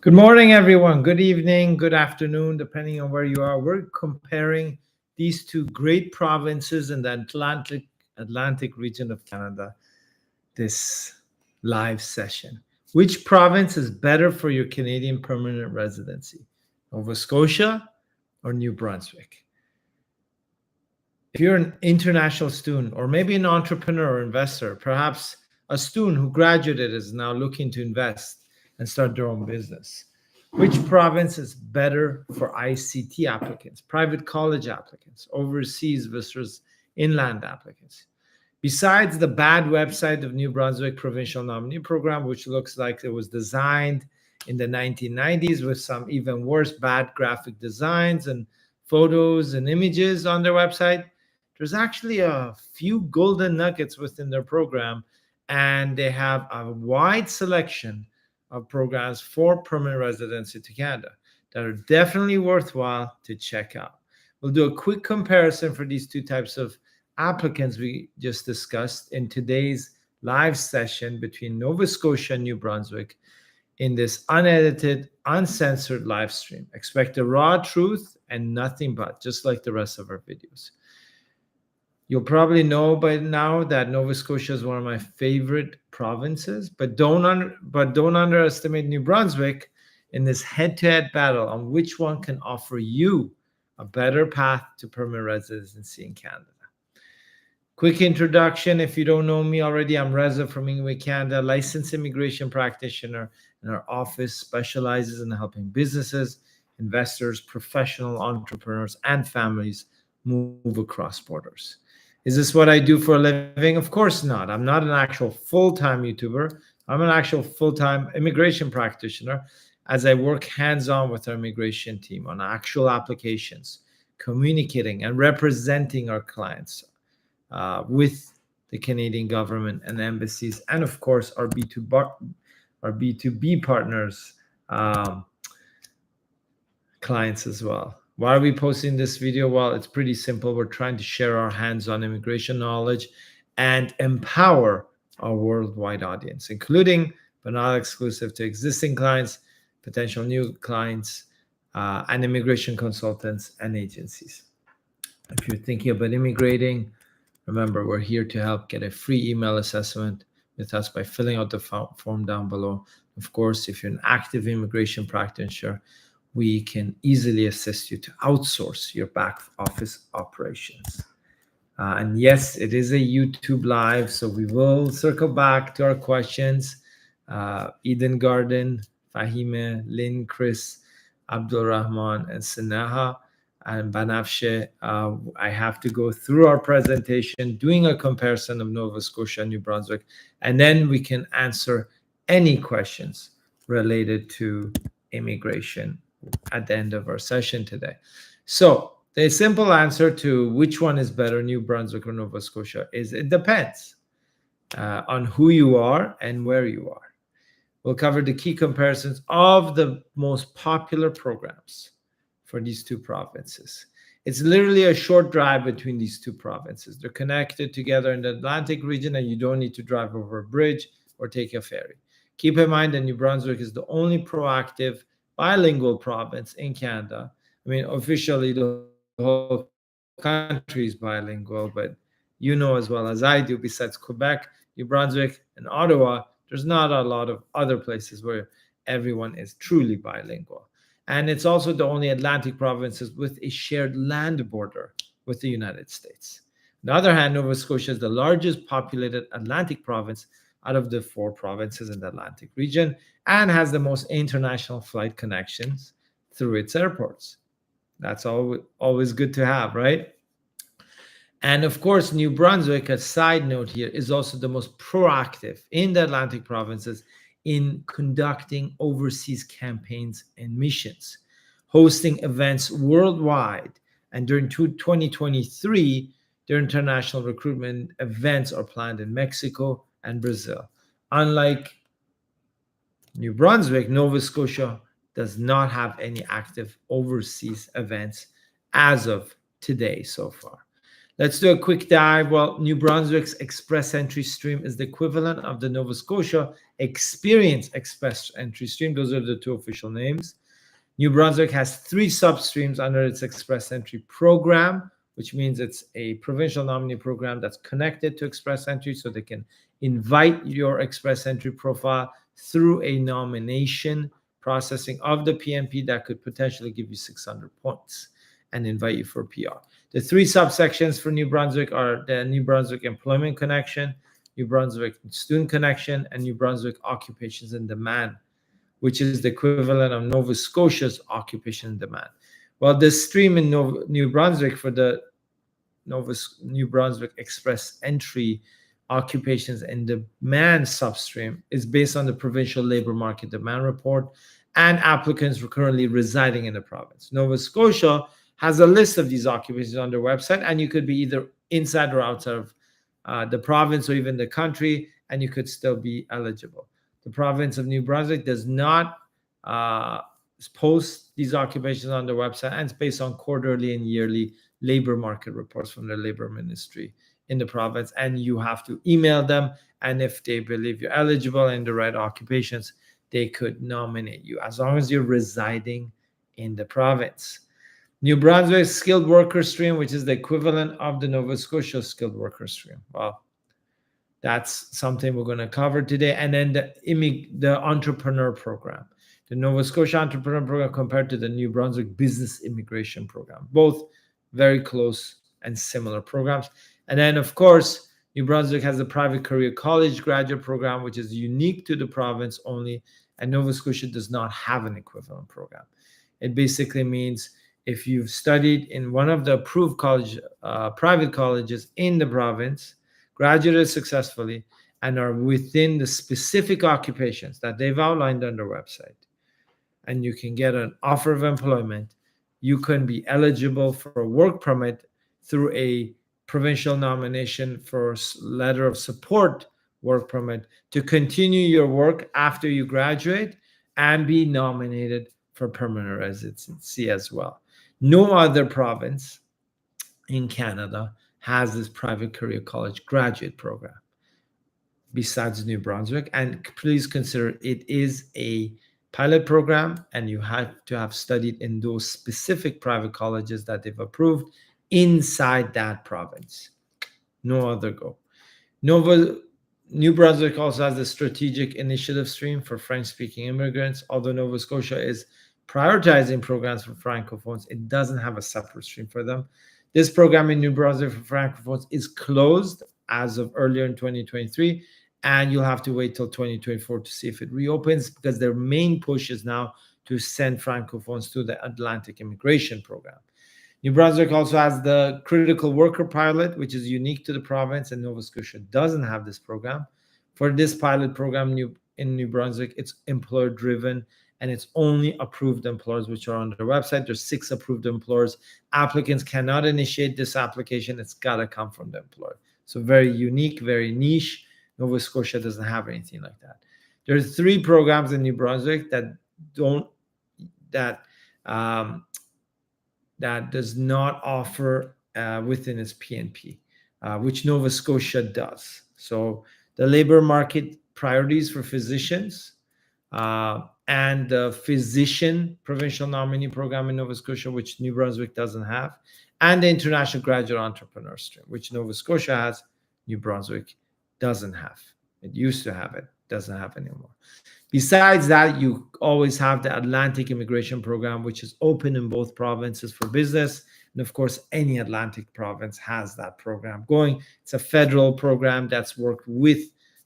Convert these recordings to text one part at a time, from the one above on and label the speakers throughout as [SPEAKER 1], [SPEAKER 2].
[SPEAKER 1] Good morning, everyone. Good evening, good afternoon, depending on where you are. We're comparing these two great provinces in the Atlantic region of Canada this live session. Which province is better for your Canadian permanent residency? Nova Scotia or New Brunswick? If you're an international student or maybe an entrepreneur or investor, perhaps a student who graduated is now looking to invest and start their own business. Which province is better for ICT applicants, private college applicants, overseas versus inland applicants? Besides the bad website of New Brunswick Provincial Nominee Program, which looks like it was designed in the 1990s with some even worse bad graphic designs and photos and images on their website, there's actually a few golden nuggets within their program, and they have a wide selection of programs for permanent residency to Canada that are definitely worthwhile to check out. We'll do a quick comparison for these two types of applicants we just discussed in today's live session between Nova Scotia and New Brunswick in this unedited, uncensored live stream. Expect the raw truth and nothing but, just like the rest of our videos. You'll probably know by now that Nova Scotia is one of my favorite provinces, but don't underestimate New Brunswick in this head-to-head battle on which one can offer you a better path to permanent residency in Canada. Quick introduction, if you don't know me already, I'm Reza from Ingwe, Canada, licensed immigration practitioner, and our office specializes in helping businesses, investors, professional entrepreneurs, and families move across borders. Is this what I do for a living? Of course not. I'm not an actual full-time YouTuber. I'm an actual full-time immigration practitioner as I work hands-on with our immigration team on actual applications, communicating and representing our clients with the Canadian government and embassies, and of course our B2B partners, clients as well. Why are we posting this video? Well, it's pretty simple. We're trying to share our hands-on immigration knowledge and empower our worldwide audience, including but not exclusive to existing clients, potential new clients, and immigration consultants and agencies. If you're thinking about immigrating, remember, we're here to help. Get a free email assessment with us by filling out the form down below. Of course, if you're an active immigration practitioner, we can easily assist you to outsource your back office operations. And yes, it is a YouTube live, so we will circle back to our questions. Eden Garden, Fahime, Lynn, Chris, Abdul Rahman, and Sinaha, and Banafshe. I have to go through our presentation, doing a comparison of Nova Scotia and New Brunswick, and then we can answer any questions related to immigration at the end of our session today. So the simple answer to which one is better, New Brunswick or Nova Scotia, is it depends on who you are and where you are. We'll cover the key comparisons of the most popular programs for these two provinces. It's literally a short drive between these two provinces. They're connected together in the Atlantic region, and you don't need to drive over a bridge or take a ferry. Keep in mind that New Brunswick is the only proactive bilingual province in Canada. I mean, officially the whole country is bilingual, but you know as well as I do, besides Quebec, New Brunswick, and Ottawa, there's not a lot of other places where everyone is truly bilingual. And it's also the only Atlantic provinces with a shared land border with the United States. On the other hand, Nova Scotia is the largest populated Atlantic province out of the 4 provinces in the Atlantic region and has the most international flight connections through its airports. That's always good to have, right? And of course, New Brunswick, a side note here, is also the most proactive in the Atlantic provinces in conducting overseas campaigns and missions, hosting events worldwide. And during 2023, their international recruitment events are planned in Mexico and Brazil. Unlike New Brunswick, Nova Scotia does not have any active overseas events as of today so far. Let's do a quick dive. Well, New Brunswick's Express Entry Stream is the equivalent of the Nova Scotia Experience Express Entry Stream. Those are the two official names. New Brunswick has 3 substreams under its Express Entry program, which means it's a provincial nominee program that's connected to Express Entry, so they can invite your Express Entry profile through a nomination processing of the PNP that could potentially give you 600 points and invite you for PR. The 3 subsections for New Brunswick are the New Brunswick Employment Connection, New Brunswick Student Connection, and New Brunswick Occupations in Demand, which is the equivalent of Nova Scotia's Occupation in Demand. Well, the stream in New Brunswick for the New Brunswick Express Entry Occupations and Demand substream is based on the Provincial Labour Market Demand Report and applicants currently residing in the province. Nova Scotia has a list of these occupations on their website, and you could be either inside or outside of the province or even the country, and you could still be eligible. The province of New Brunswick does not post these occupations on their website, and it's based on quarterly and yearly labor market reports from the labor ministry in the province, and you have to email them, and if they believe you're eligible in the right occupations, they could nominate you as long as you're residing in the province. New Brunswick Skilled Worker Stream, which is the equivalent of the Nova Scotia Skilled Worker Stream. Well, that's something we're going to cover today. And then the Entrepreneur Program, the Nova Scotia Entrepreneur Program compared to the New Brunswick Business Immigration Program, both very close and similar programs. And then, of course, New Brunswick has a private career college graduate program, which is unique to the province only, and Nova Scotia does not have an equivalent program. It basically means if you've studied in one of the approved private colleges in the province, graduated successfully, and are within the specific occupations that they've outlined on their website, and you can get an offer of employment, you can be eligible for a work permit through a provincial nomination for letter of support work permit to continue your work after you graduate and be nominated for permanent residency as well. No other province in Canada has this private career college graduate program besides New Brunswick. And please consider it is a pilot program, and you have to have studied in those specific private colleges that they've approved inside that province. No other go. New Brunswick also has a strategic initiative stream for French-speaking immigrants. Although Nova Scotia is prioritizing programs for Francophones, it doesn't have a separate stream for them. This program in New Brunswick for Francophones is closed as of earlier in 2023, and you'll have to wait till 2024 to see if it reopens, because their main push is now to send Francophones to the Atlantic Immigration Program. New Brunswick also has the Critical Worker Pilot, which is unique to the province, and Nova Scotia doesn't have this program. For this pilot program in New Brunswick, it's employer-driven, and it's only approved employers which are on their website. There's 6 approved employers. Applicants cannot initiate this application. It's got to come from the employer. So very unique, very niche. Nova Scotia doesn't have anything like that. There's 3 programs in New Brunswick that does not offer within its PNP, which Nova Scotia does. So the labor market priorities for physicians and the physician provincial nominee program in Nova Scotia, which New Brunswick doesn't have, and the International Graduate Entrepreneur Stream, which Nova Scotia has, New Brunswick doesn't have. It used to have it, doesn't have anymore. Besides that, you always have the Atlantic Immigration Program, which is open in both provinces for business. And of course, any Atlantic province has that program going. It's a federal program that's worked with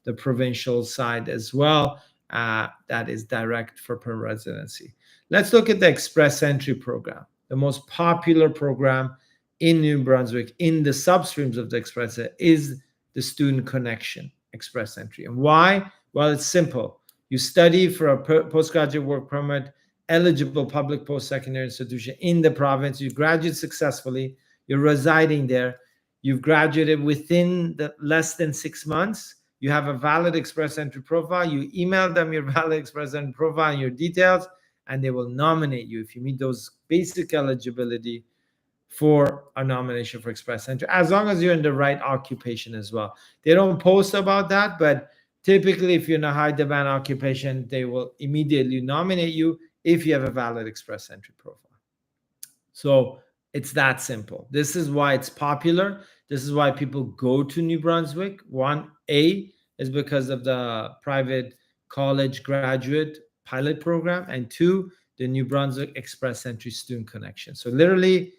[SPEAKER 1] the provincial side as well. That is direct for permanent residency. Let's look at the Express Entry Program, the most popular program in New Brunswick in the substreams of the Express is the Student Connection Express Entry. And why? Well, it's simple. You study for a postgraduate work permit, eligible public post-secondary institution in the province. You graduate successfully. You're residing there. You've graduated within less than 6 months. You have a valid Express Entry profile. You email them your valid Express Entry profile and your details, and they will nominate you. If you meet those basic eligibility for a nomination for express entry, as long as you're in the right occupation as well. They don't post about that, but typically if you're in a high demand occupation, they will immediately nominate you if you have a valid express entry profile. So it's that simple. This is why it's popular. This is why people go to New Brunswick. One, A, is because of the private college graduate pilot program, and two, the New Brunswick Express Entry Student Connection. So literally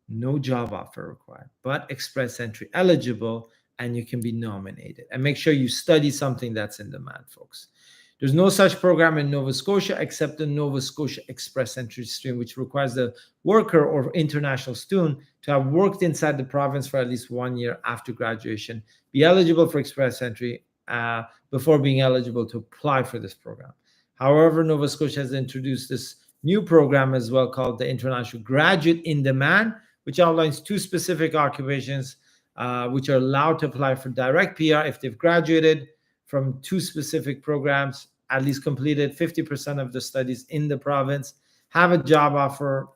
[SPEAKER 1] no job offer required, but express entry eligible, and you can be nominated. And make sure you study something that's in demand, folks. There's no such program in Nova Scotia except the Nova Scotia Express Entry Stream, which requires the worker or international student to have worked inside the province for at least 1 year after graduation, be eligible for express entry before being eligible to apply for this program. However, Nova Scotia has introduced this new program as well called the International Graduate in Demand, which outlines 2 specific occupations which are allowed to apply for direct PR if they've graduated from 2 specific programs, at least completed 50% of the studies in the province, have a job offer,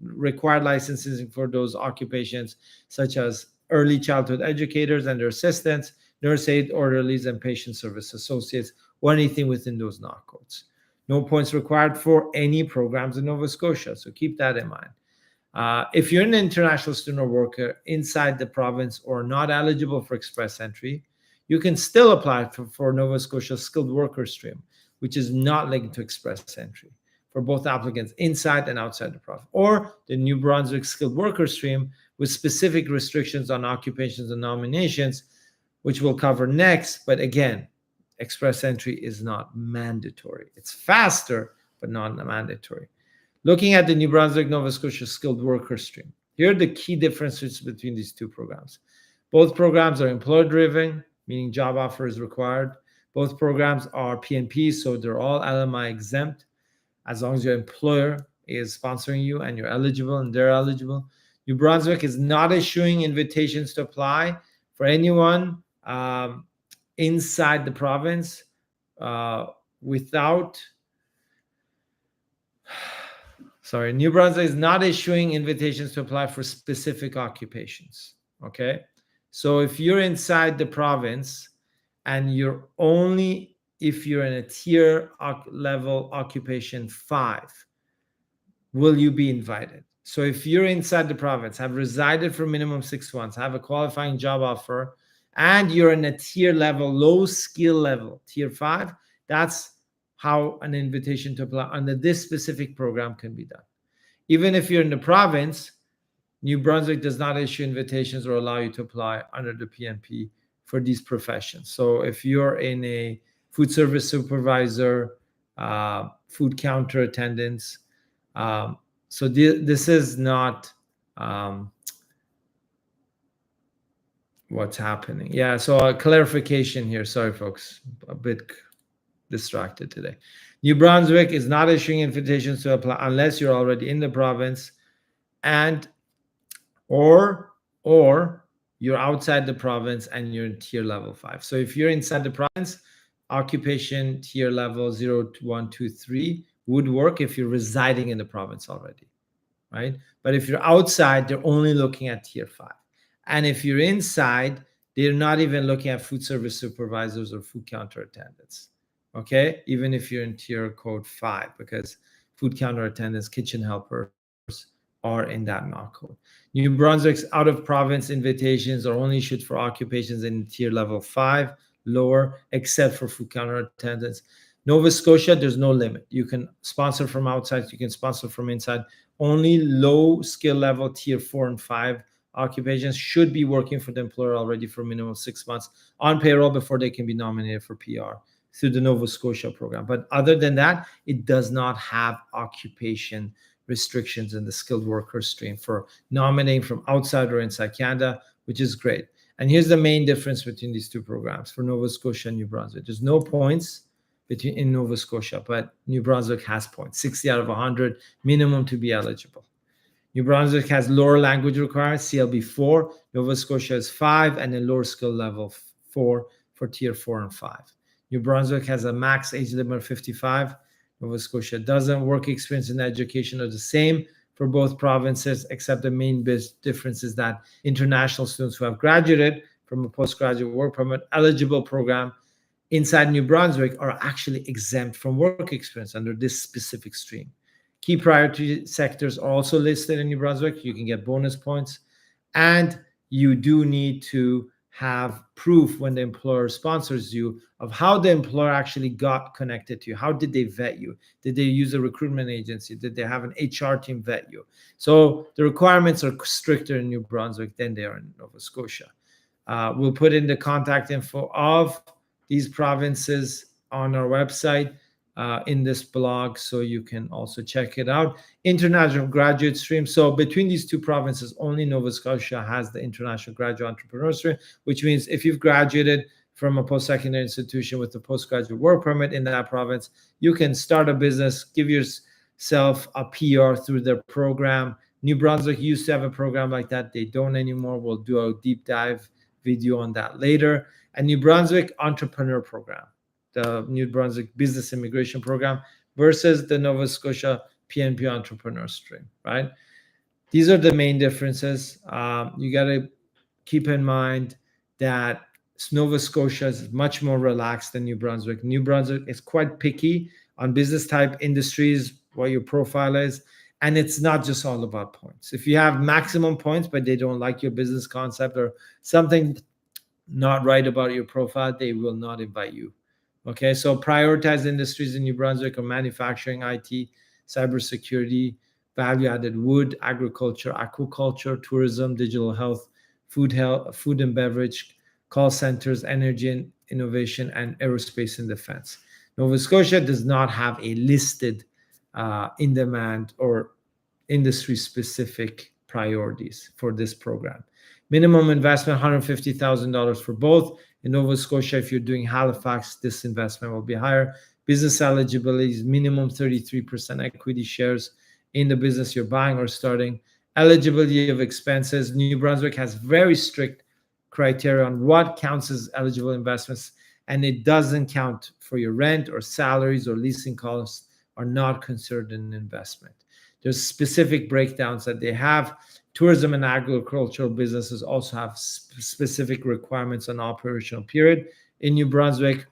[SPEAKER 1] required licensing for those occupations, such as early childhood educators and their assistants, nurse aid, orderlies, and patient service associates, or anything within those NOC codes. No points required for any programs in Nova Scotia, so keep that in mind. If you're an international student or worker inside the province or not eligible for express entry, you can still apply for Nova Scotia skilled worker stream, which is not linked to express entry for both applicants inside and outside the province, or the New Brunswick skilled worker stream with specific restrictions on occupations and nominations, which we'll cover next. But again, express entry is not mandatory. It's faster, but not mandatory. Looking at the New Brunswick, Nova Scotia skilled worker stream, here are the key differences between these 2 programs. Both programs are employer-driven, meaning job offer is required. Both programs are PNP, so they're all LMIA exempt, as long as your employer is sponsoring you and you're eligible and they're eligible. New Brunswick is not issuing invitations to apply for anyone inside the province New Brunswick is not issuing invitations to apply for specific occupations, okay? So if you're inside the province and you're only if you're in a tier level occupation 5, will you be invited? So if you're inside the province, have resided for minimum 6 months, have a qualifying job offer, and you're in a tier level, low skill level, tier 5, that's how an invitation to apply under this specific program can be done. Even if you're in the province, New Brunswick does not issue invitations or allow you to apply under the PNP for these professions. So if you're in a food service supervisor, food counter attendants, so this is not what's happening. Yeah, so a clarification here. Sorry, folks, a bit distracted today. New Brunswick is not issuing invitations to apply unless you're already in the province and or you're outside the province and you're in tier level 5. So if you're inside the province, occupation tier level 0, 1, 2, 3 would work if you're residing in the province already, right? But if you're outside, they're only looking at tier 5. And if you're inside, they're not even looking at food service supervisors or food counter attendants, okay? Even if you're in tier code 5, because food counter attendants, kitchen helpers are in that NOC code. New Brunswick's out-of-province invitations are only issued for occupations in tier level 5, lower, except for food counter attendants. Nova Scotia, there's no limit. You can sponsor from outside, you can sponsor from inside. Only low skill level tier 4 and 5 occupations should be working for the employer already for a minimum of 6 months on payroll before they can be nominated for PR through the Nova Scotia program. But other than that, it does not have occupation restrictions in the skilled worker stream for nominating from outside or inside Canada, which is great. And here's the main difference between these 2 programs for Nova Scotia and New Brunswick. There's no points in Nova Scotia, but New Brunswick has points, 60 out of 100 minimum to be eligible. New Brunswick has lower language requirements, CLB 4. Nova Scotia is 5, and a lower skill level 4 for tier 4 and 5. New Brunswick has a max age limit of 55. Nova Scotia doesn't. Work experience and education are the same, for both provinces, except the main difference is that international students who have graduated from a postgraduate work permit eligible program inside New Brunswick are actually exempt from work experience under this specific stream. Key priority sectors are also listed in New Brunswick. You can get bonus points, and you do need to have proof when the employer sponsors you of how the employer actually got connected to you. How did they vet you? Did they use a recruitment agency? Did they have an HR team vet you? So the requirements are stricter in New Brunswick than they are in Nova Scotia. We'll put in the contact info of these provinces on our website in this blog, so you can also check it out. International graduate stream. So between these two provinces, only Nova Scotia has the international graduate entrepreneur stream, which means if you've graduated from a post-secondary institution with a postgraduate work permit in that province, you can start a business, give yourself a PR through their program. New Brunswick used to have a program like that. They don't anymore. We'll do a deep dive video on that later. And New Brunswick Entrepreneur Program, the New Brunswick Business Immigration Program versus the Nova Scotia PNP Entrepreneur Stream, right? These are the main differences. You got to keep in mind that Nova Scotia is much more relaxed than New Brunswick. New Brunswick is quite picky on business type, industries, what your profile is. And it's not just all about points. If you have maximum points, but they don't like your business concept or something not right about your profile, they will not invite you. Okay, so prioritized industries in New Brunswick are manufacturing, IT, cybersecurity, value-added wood, agriculture, aquaculture, tourism, digital health, food and beverage, call centers, energy and innovation, and aerospace and defense. Nova Scotia does not have a listed in-demand or industry-specific priorities for this program. Minimum investment, $150,000 for both. In Nova Scotia, if you're doing Halifax, this investment will be higher. Business eligibility is minimum 33% equity shares in the business you're buying or starting. Eligibility of expenses. New Brunswick has very strict criteria on what counts as eligible investments, and it doesn't count for your rent or salaries or leasing costs are not considered an investment. There's specific breakdowns that they have. Tourism and agricultural businesses also have specific requirements on operational period in New Brunswick.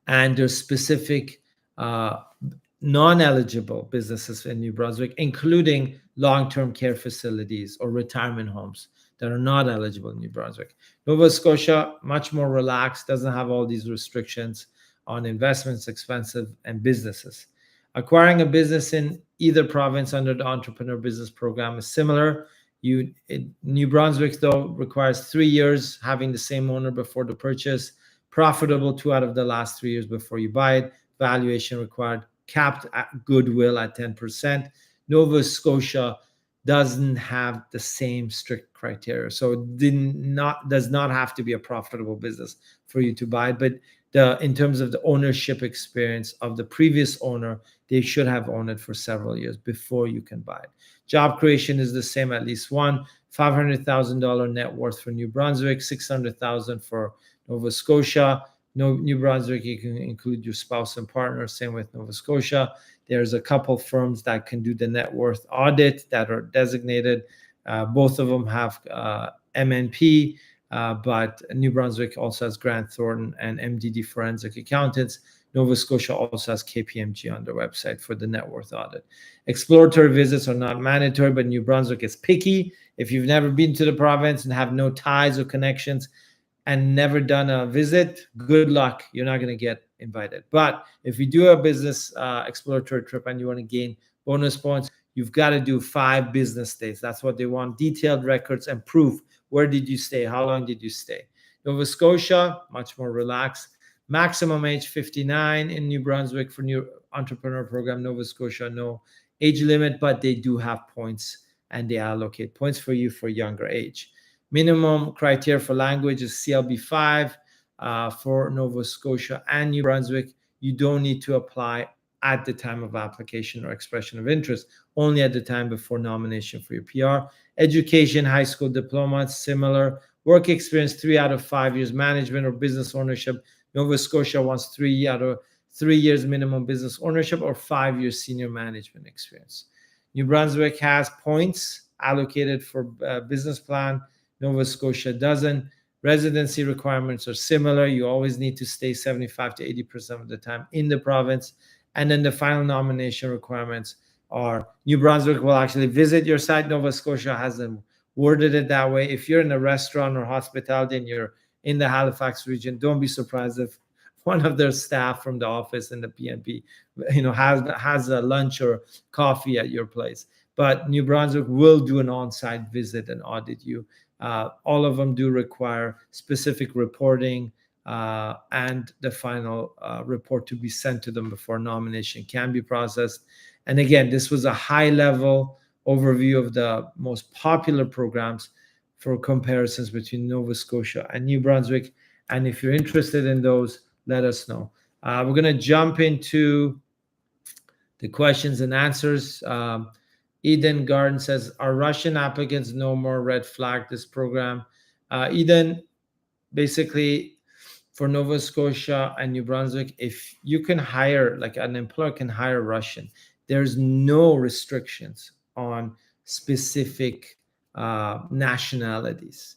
[SPEAKER 1] And there's specific non-eligible businesses in New Brunswick, including long-term care facilities or retirement homes that are not eligible in New Brunswick. Nova Scotia, much more relaxed, doesn't have all these restrictions on investments, expensive, and businesses. Acquiring a business in either province under the Entrepreneur Business Program is similar. New Brunswick, though, requires 3 years having the same owner before the purchase, profitable 2 out of the last 3 years before you buy it, valuation required, capped at goodwill at 10%. Nova Scotia doesn't have the same strict criteria. So it does not have to be a profitable business for you to buy it. But in terms of the ownership experience of the previous owner, they should have owned it for several years before you can buy it. Job creation is the same, at least one. $500,000 net worth for New Brunswick, $600,000 for Nova Scotia. New Brunswick, you can include your spouse and partner, same with Nova Scotia. There's a couple firms that can do the net worth audit that are designated. Both of them have MNP, but New Brunswick also has Grant Thornton and MDD Forensic Accountants. Nova Scotia also has KPMG on their website for the net worth audit. Exploratory visits are not mandatory, but New Brunswick is picky. If you've never been to the province and have no ties or connections and never done a visit, good luck. You're not going to get invited. But if you do a business exploratory trip and you want to gain bonus points, you've got to do 5 business days. That's what they want. Detailed records and proof. Where did you stay? How long did you stay? Nova Scotia, much more relaxed. Maximum age 59 in New Brunswick for New Entrepreneur Program. Nova Scotia, no age limit, but they do have points and they allocate points for you for younger age. Minimum criteria for language is CLB 5 for Nova Scotia and New Brunswick. You don't need to apply at the time of application or expression of interest, only at the time before nomination for your PR. Education, high school diploma, similar. Work experience, 3 out of 5 years. Management or business ownership. Nova Scotia wants 3 out of 3 years minimum business ownership or 5 years senior management experience. New Brunswick has points allocated for business plan. Nova Scotia doesn't. Residency requirements are similar. You always need to stay 75 to 80% of the time in the province. And then the final nomination requirements are New Brunswick will actually visit your site. Nova Scotia hasn't worded it that way. If you're in a restaurant or hospitality and you're in the Halifax region, don't be surprised if one of their staff from the office in the PNP, has a lunch or coffee at your place. But New Brunswick will do an on-site visit and audit you. All of them do require specific reporting and the final report to be sent to them before nomination can be processed. And again, this was a high-level overview of the most popular programs for comparisons between Nova Scotia and New Brunswick. And if you're interested in those, let us know. We're going to jump into the questions and answers. Eden Garden says, are Russian applicants no more red flag this program? Eden, basically for Nova Scotia and New Brunswick, if you can hire, like an employer can hire Russian, there's no restrictions on specific nationalities.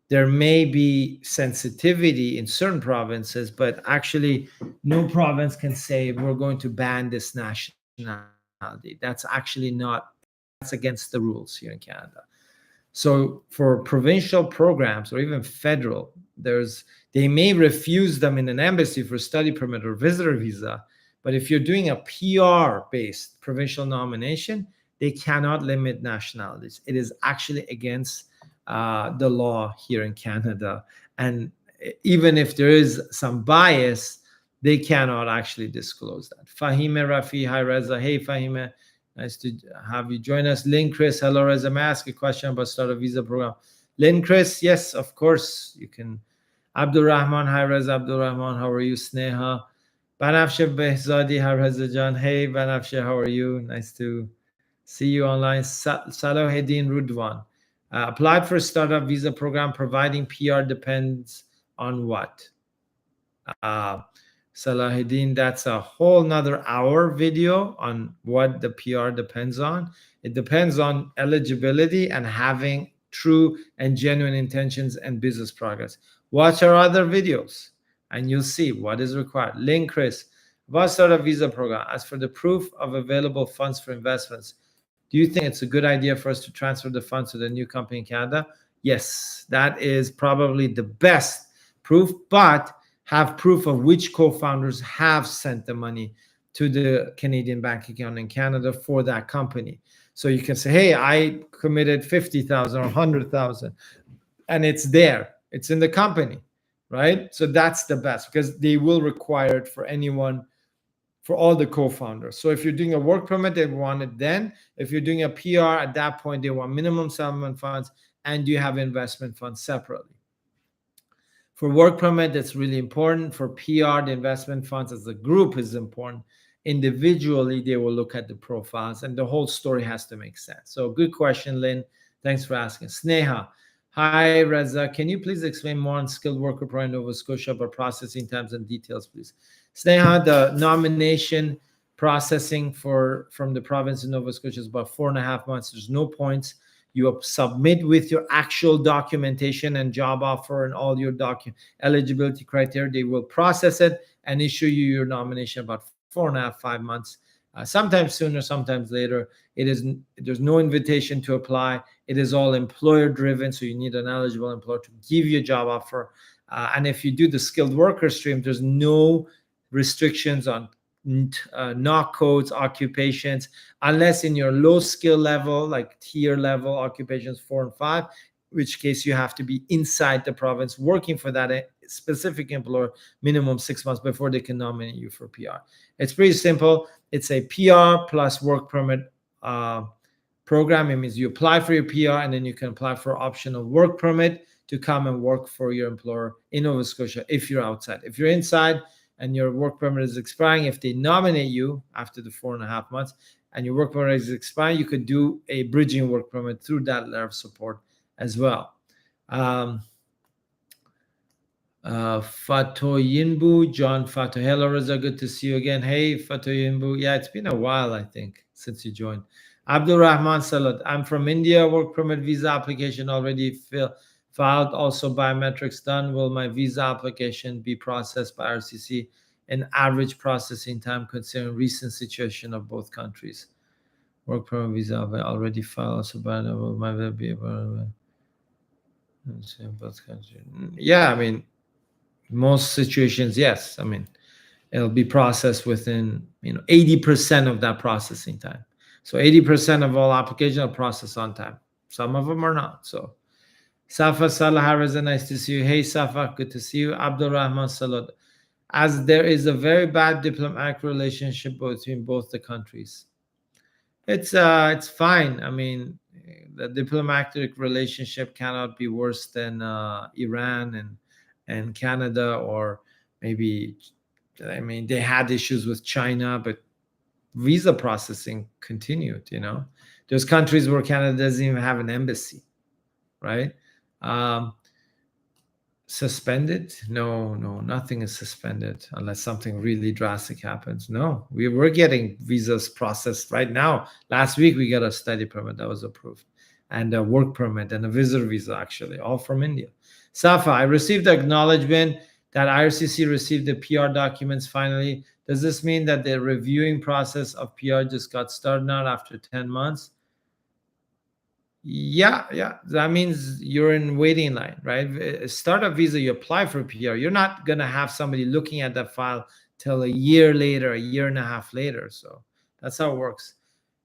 [SPEAKER 1] There may be sensitivity in certain provinces, but actually no province can say we're going to ban this nationality. That's actually not, that's against the rules here in Canada. So for provincial programs or even federal, they may refuse them in an embassy for study permit or visitor visa, but if you're doing a PR-based provincial nomination, they cannot limit nationalities. It is actually against the law here in Canada. And even if there is some bias, they cannot actually disclose that. Fahime Rafi, hi Reza. Hey Fahime, nice to have you join us. Lynn Chris, hello Reza. May I ask a question about start a visa program? Lynn Chris, yes, of course you can. Abdul Rahman, hi Reza. Abdul Rahman, how are you? Sneha. Banafshe Behzadi, hi Reza Jan. Hey Banafshe, how are you? Nice to see you online. Salahuddin Rudwan. Applied for a startup visa program, providing PR depends on what? Salahuddin, that's a whole nother hour video on what the PR depends on. It depends on eligibility and having true and genuine intentions and business progress. Watch our other videos and you'll see what is required. Link Chris, about startup visa program. As for the proof of available funds for investments, do you think it's a good idea for us to transfer the funds to the new company in Canada? Yes, that is probably the best proof, but have proof of which co-founders have sent the money to the Canadian bank account in Canada for that company. So you can say, hey, I committed 50,000 or 100,000, and it's there. It's in the company, right? So that's the best because they will require it for anyone, for all the co-founders. So if you're doing a work permit, they want it then. If you're doing a PR, at that point, they want minimum settlement funds, and you have investment funds separately. For work permit, that's really important. For PR, the investment funds as a group is important. Individually, they will look at the profiles, and the whole story has to make sense. So good question, Lynn. Thanks for asking. Sneha, hi, Reza. Can you please explain more on skilled worker program in Nova Scotia about processing times and details, please? Sneha, the nomination processing from the province of Nova Scotia is about 4.5 months. There's no points. You submit with your actual documentation and job offer and all your eligibility criteria. They will process it and issue you your nomination about 4.5, 5 months. Sometimes sooner, sometimes later. There's no invitation to apply. It is all employer driven, so you need an eligible employer to give you a job offer. And if you do the skilled worker stream, there's no restrictions on knock codes, occupations, unless in your low skill level, like tier level occupations 4 and 5, which case you have to be inside the province working for that specific employer minimum 6 months before they can nominate you for PR. It's pretty simple. It's a PR plus work permit program. It means you apply for your PR and then you can apply for optional work permit to come and work for your employer in Nova Scotia if you're outside. If you're inside and your work permit is expiring, if they nominate you after the 4.5 months and your work permit is expiring, you could do a bridging work permit through that letter of support as well. Fatoyinbu, John Fato. Hello, Reza. Good to see you again. Hey, Fatoyinbu. Yeah, it's been a while, I think, since you joined. Abdul Rahman Salat, I'm from India. Work permit visa application already filed. Also biometrics done. Will my visa application be processed by RCC in average processing time considering recent situation of both countries? Work permit visa already filed. Also will my visa be able to both countries? Yeah, I mean, most situations, yes. I mean, it'll be processed within 80% of that processing time. So 80% of all applications are processed on time. Some of them are not. So Safa Salah Harrison, nice to see you. Hey Safa, good to see you. Abdul Rahman Salad. As there is a very bad diplomatic relationship between both the countries. It's fine. I mean, the diplomatic relationship cannot be worse than Iran and Canada, or maybe, I mean, they had issues with China, but visa processing continued. There's countries where Canada doesn't even have an embassy, right? Suspended? No, nothing is suspended unless something really drastic happens. No, we're getting visas processed right now. Last week we got a study permit that was approved, and a work permit and a visitor visa, actually, all from India. Safa, I received acknowledgement that IRCC received the PR documents finally. Does this mean that the reviewing process of PR just got started now after 10 months? Yeah. That means you're in waiting line, right? A startup visa, you apply for PR. You're not going to have somebody looking at that file till a year later, a year and a half later. So that's how it works.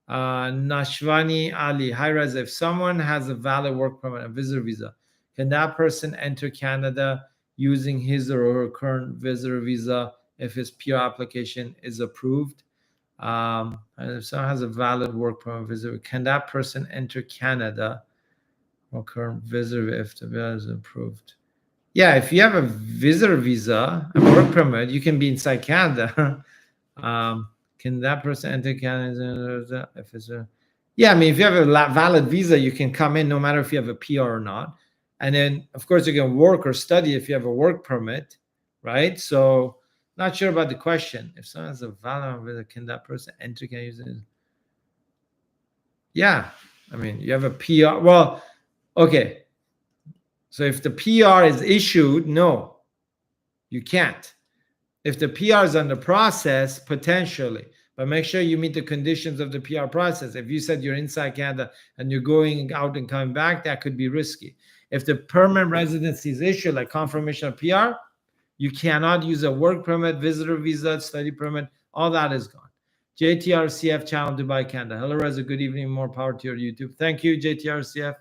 [SPEAKER 1] Nashwani Ali, hi Reza, if someone has a valid work permit and visitor visa, can that person enter Canada using his or her current visitor visa if his PR application is approved? And if someone has a valid work permit visitor, can that person enter Canada or current visitor if the visa is approved? Yeah, if you have a visitor visa, a work permit, you can be inside Canada. Can that person enter Canada if it's a? Yeah, I mean, if you have a valid visa, you can come in no matter if you have a PR or not. And then, of course, you can work or study if you have a work permit, right? So, not sure about the question. If someone has a valid visa, can that person enter? Can use it? Yeah, I mean, you have a PR. Well, okay. So if the PR is issued, no, you can't. If the PR is under process, potentially, but make sure you meet the conditions of the PR process. If you said you're inside Canada and you're going out and coming back, that could be risky. If the permanent residency is issued, like confirmation of PR, you cannot use a work permit, visitor visa, study permit. All that is gone. JTRCF channel, Dubai, Canada. Hello, Reza. Good evening. More power to your YouTube. Thank you, JTRCF.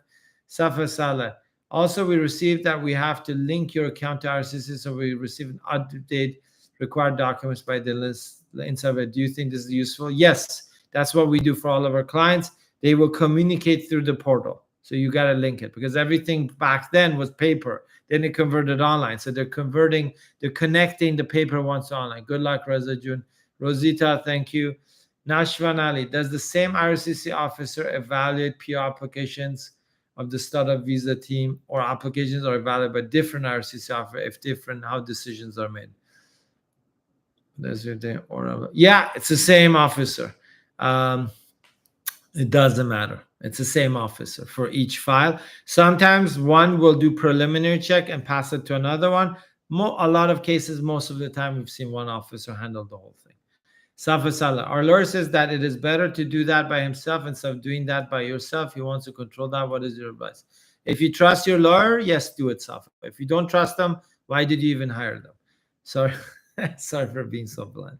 [SPEAKER 1] Safa Saleh. Also, we received that we have to link your account to RCC, so we receive an update required documents by the list inside of it. Do you think this is useful? Yes, that's what we do for all of our clients. They will communicate through the portal. So you got to link it, because everything back then was paper. Then it converted online. So they're connecting the paper ones to online. Good luck, Reza June. Rosita, thank you. Nashwan Ali, does the same IRCC officer evaluate PR applications of the startup visa team, or applications are evaluated by different IRCC officer? If different, how decisions are made? Yeah, it's the same officer. It doesn't matter. It's the same officer for each file. Sometimes one will do preliminary check and pass it to another one. A lot of cases, most of the time, we've seen one officer handle the whole thing. Safa Salah, our lawyer says that it is better to do that by himself instead of doing that by yourself. He wants to control that. What is your advice? If you trust your lawyer, yes, do it, Safa. If you don't trust them, why did you even hire them? Sorry for being so blunt.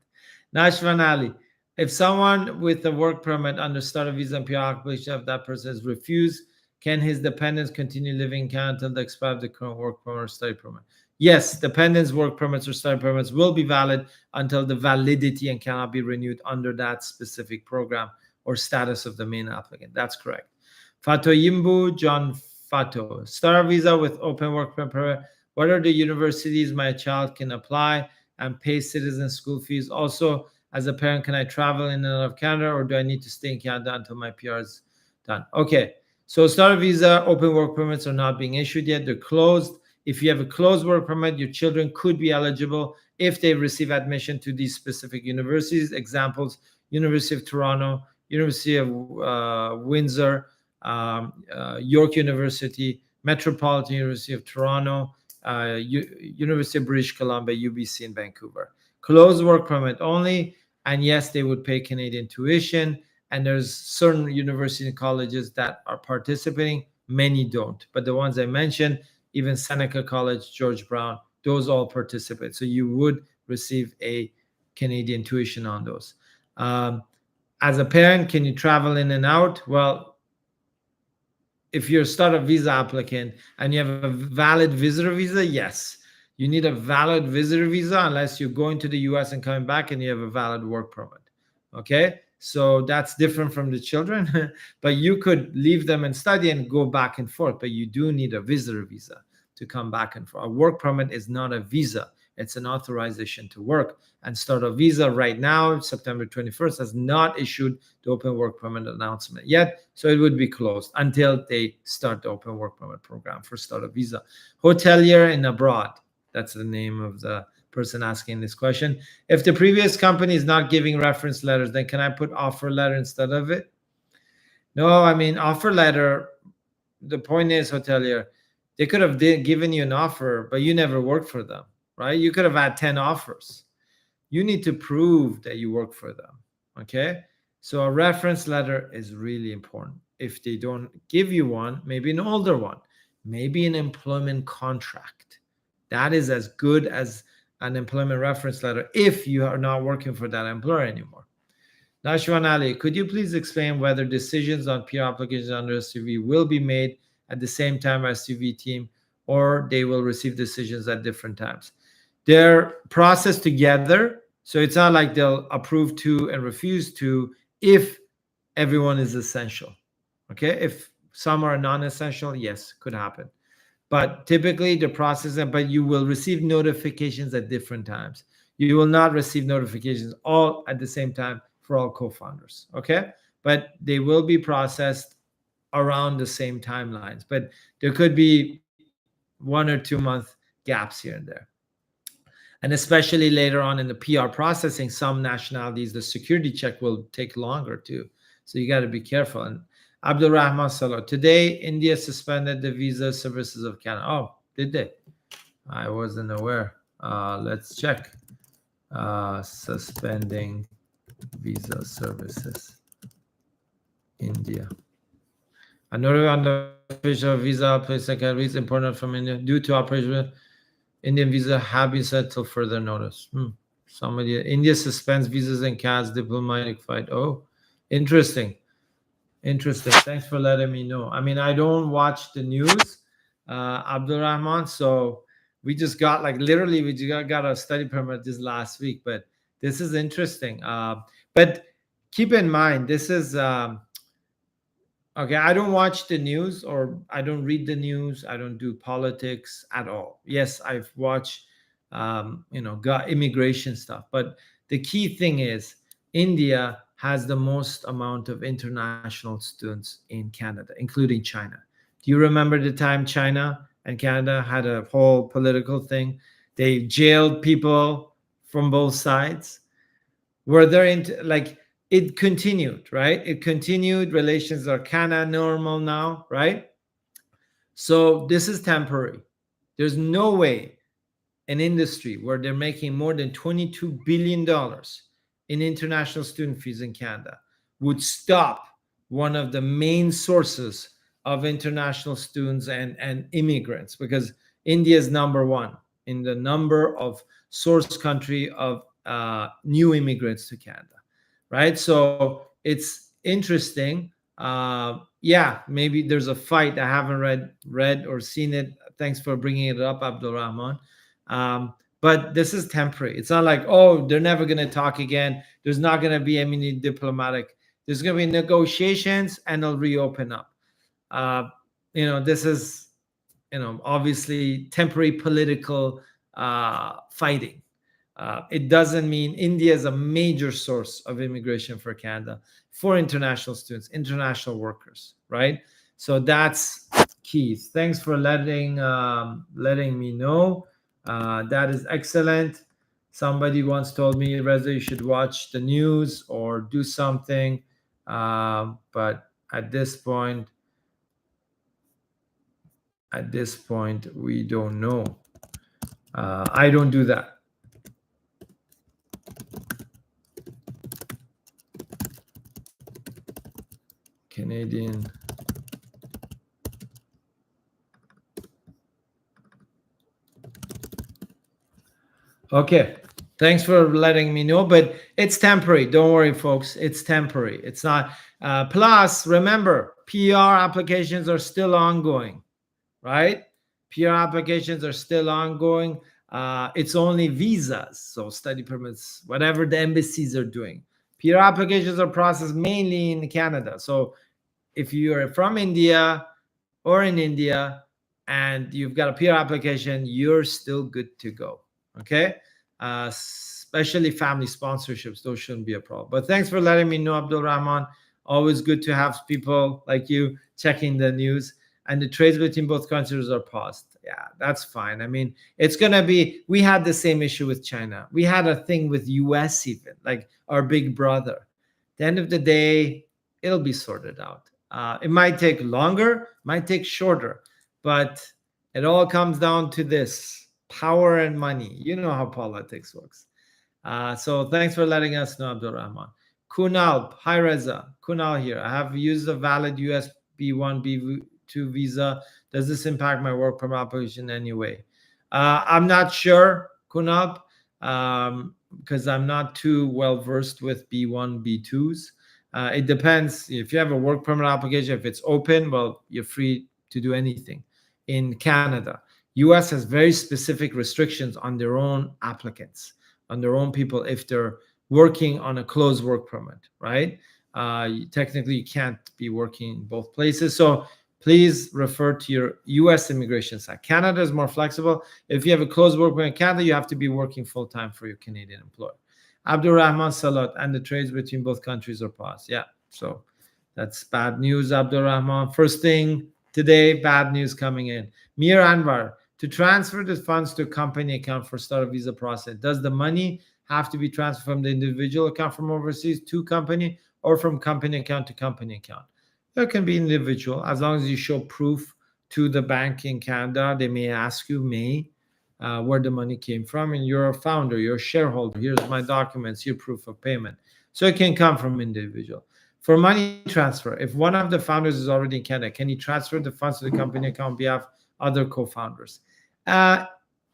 [SPEAKER 1] Nashwan Ali, if someone with a work permit under startup visa and PR application, if that person is refused, can his dependents continue living in Canada until the expiry of the current work permit or study permit? Yes, dependents' work permits or study permits will be valid until the validity and cannot be renewed under that specific program or status of the main applicant. That's correct. Fato Yimbu, John Fato. Startup visa with open work permit. What are the universities my child can apply and pay citizen school fees? Also, as a parent, can I travel in and out of Canada, or do I need to stay in Canada until my PR is done? Okay, so startup visa, open work permits are not being issued yet. They're closed. If you have a closed work permit, your children could be eligible if they receive admission to these specific universities. Examples: University of Toronto, University of Windsor, York University, Metropolitan University of Toronto, University of British Columbia, UBC in Vancouver. Closed work permit only, and yes, they would pay Canadian tuition. And there's certain university and colleges that are participating. Many don't, but the ones I mentioned, even Seneca College, George Brown, those all participate. So you would receive a Canadian tuition on those. As a parent, can you travel in and out? Well, if you're a startup visa applicant and you have a valid visitor visa, yes. You need a valid visitor visa unless you're going to the US and coming back and you have a valid work permit. Okay? So that's different from the children, but you could leave them and study and go back and forth, but you do need a visitor visa to come back and forth. A work permit is not a visa. It's an authorization to work. And startup visa right now, September 21st, has not issued the open work permit announcement yet. So it would be closed until they start the open work permit program for startup visa. Hotelier and abroad. That's the name of the person asking this question. If the previous company is not giving reference letters, then can I put offer letter instead of it? No, I mean, offer letter, the point is, hotelier, they could have given you an offer, but you never worked for them, right? You could have had 10 offers. You need to prove that you work for them, okay? So a reference letter is really important. If they don't give you one, maybe an older one, maybe an employment contract. That is as good as an employment reference letter if you are not working for that employer anymore. Nashwan Ali, could you please explain whether decisions on PR applications under SUV will be made at the same time as SUV team, or they will receive decisions at different times? They're processed together, so it's not like they'll approve to and refuse to if everyone is essential. Okay, if some are non-essential, yes, could happen. But typically the process, but you will receive notifications at different times. You will not receive notifications all at the same time for all co-founders, okay? But they will be processed around the same timelines. But there could be 1 or 2 month gaps here and there. And especially later on in the PR processing, some nationalities, the security check will take longer too. So you got to be careful. And Abdul Rahman Salah, today India suspended the visa services of Canada. Oh, did they? I wasn't aware. Let's check. Suspending visa services. India. Another unofficial visa application is important from India due to operation. Indian visa have been set till further notice. Somebody, India suspends visas and casts diplomatic fight. Oh, interesting. Interesting. Thanks for letting me know. I mean, I don't watch the news, Abdul Rahman. So we just got literally, we just got a study permit this last week. But this is interesting. But keep in mind, this is okay. I don't watch the news, or I don't read the news. I don't do politics at all. Yes, I've watched, got immigration stuff. But the key thing is India has the most amount of international students in Canada, including China. Do you remember the time China and Canada had a whole political thing? They jailed people from both sides. Were there it continued, right? It continued. Relations are kind of normal now, right? So this is temporary. There's no way an industry where they're making more than $22 billion in international student fees in Canada would stop one of the main sources of international students and immigrants, because India is number one in the number of source country of new immigrants to Canada, right? So it's interesting. Yeah, maybe there's a fight. I haven't read or seen it. Thanks for bringing it up, Abdul Rahman. But this is temporary. It's not like, oh, they're never going to talk again. There's not going to be any diplomatic. There's going to be negotiations, and they'll reopen up. This is, obviously temporary political fighting. It doesn't mean India is a major source of immigration for Canada, for international students, international workers, right? So that's key. Thanks for letting me know. That is excellent. Somebody once told me, Reza, you should watch the news or do something. But at this point, we don't know. I don't do that. Canadian. Okay. Thanks for letting me know, but it's temporary. Don't worry, folks. It's temporary. It's not. Plus, remember, PR applications are still ongoing, right? PR applications are still ongoing. It's only visas, so study permits, whatever the embassies are doing. PR applications are processed mainly in Canada. So if you are from India or in India and you've got a PR application, you're still good to go. Okay. Especially family sponsorships, those shouldn't be a problem. But thanks for letting me know, Abdul Rahman. Always good to have people like you checking the news. And the trades between both countries are paused. Yeah, that's fine. I mean, it's gonna be. We had the same issue with China. We had a thing with US even, like our big brother. At the end of the day, it'll be sorted out. It might take longer, might take shorter, but it all comes down to this: power and money. You know how politics works. So thanks for letting us know, Abdul Rahman. Kunal, hi Reza. Kunal here. I have used a valid US B1, B2 visa. Does this impact my work permit application in any way? I'm not sure, Kunal, because I'm not too well versed with B1, B2s. It depends. If you have a work permit application, if it's open, well, you're free to do anything. In Canada, US has very specific restrictions on their own applicants, on their own people, if they're working on a closed work permit, right? Technically, you can't be working in both places. So please refer to your US immigration site. Canada is more flexible. If you have a closed work permit in Canada, you have to be working full time for your Canadian employer. Abdul Rahman Salat, and the trades between both countries are paused. Yeah, so that's bad news, Abdul Rahman. First thing today, bad news coming in. Mir Anwar, to transfer the funds to a company account for start a visa process, does the money have to be transferred from the individual account from overseas to company, or from company account to company account? It can be individual, as long as you show proof to the bank in Canada. They may ask you, where the money came from, and you're a founder, you're a shareholder. Here's my documents, your proof of payment. So it can come from individual. For money transfer, if one of the founders is already in Canada, can he transfer the funds to the company account on behalf of other co-founders?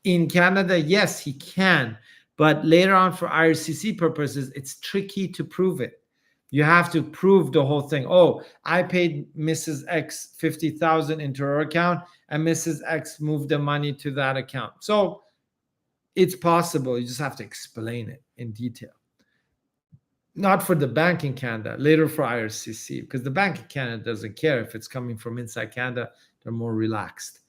[SPEAKER 1] In Canada, yes, he can. But later on, for IRCC purposes, it's tricky to prove it. You have to prove the whole thing. Oh, I paid Mrs. X 50,000 into her account, and Mrs. X moved the money to that account. So it's possible. You just have to explain it in detail. Not for the Bank in Canada, later for IRCC, because the Bank in Canada doesn't care if it's coming from inside Canada. They're more relaxed.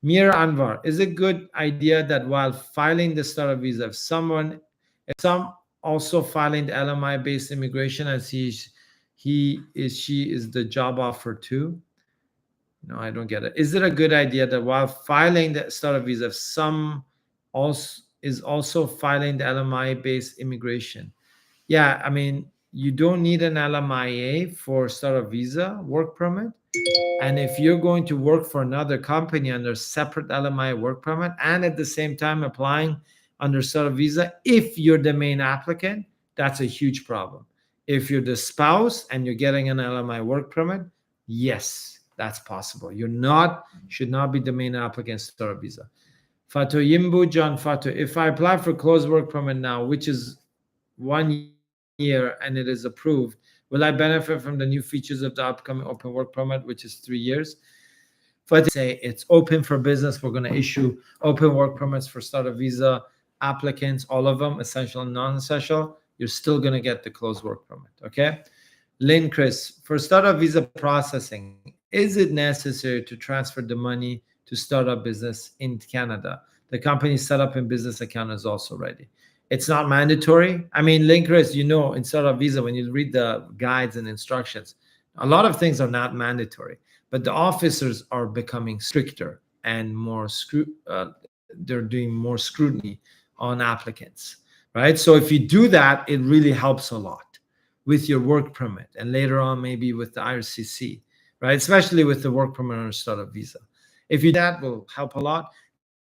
[SPEAKER 1] Mir Anwar, is it a good idea that while filing the startup visa, if some also filing the LMI based immigration, as she is the job offer too? No, I don't get it. Is it a good idea that while filing the startup visa, if some also filing the LMI based immigration? Yeah, I mean, you don't need an LMIA for startup visa work permit. And if you're going to work for another company under separate LMIA work permit, and at the same time applying under startup visa, if you're the main applicant, that's a huge problem. If you're the spouse and you're getting an LMIA work permit, yes, that's possible. Should not be the main applicant startup visa. Fatu Yimbu John Fatu, if I apply for closed work permit now, which is 1 year, and it is approved, will I benefit from the new features of the upcoming open work permit, which is 3 years? If I say it's open for business, we're going to issue open work permits for startup visa applicants, all of them, essential and non-essential. You're still going to get the closed work permit. Okay. Lynn Chris, for startup visa processing, is it necessary to transfer the money to start up business in Canada? The company set up in business account is also ready. It's not mandatory. I mean, Lynn Chris, in startup visa, when you read the guides and instructions, a lot of things are not mandatory, but the officers are becoming stricter and more they're doing more scrutiny on applicants, right? So if you do that, it really helps a lot. with your work permit, and later on maybe with the IRCC, right? Especially with the work permit on a startup visa. If you do that, will help a lot.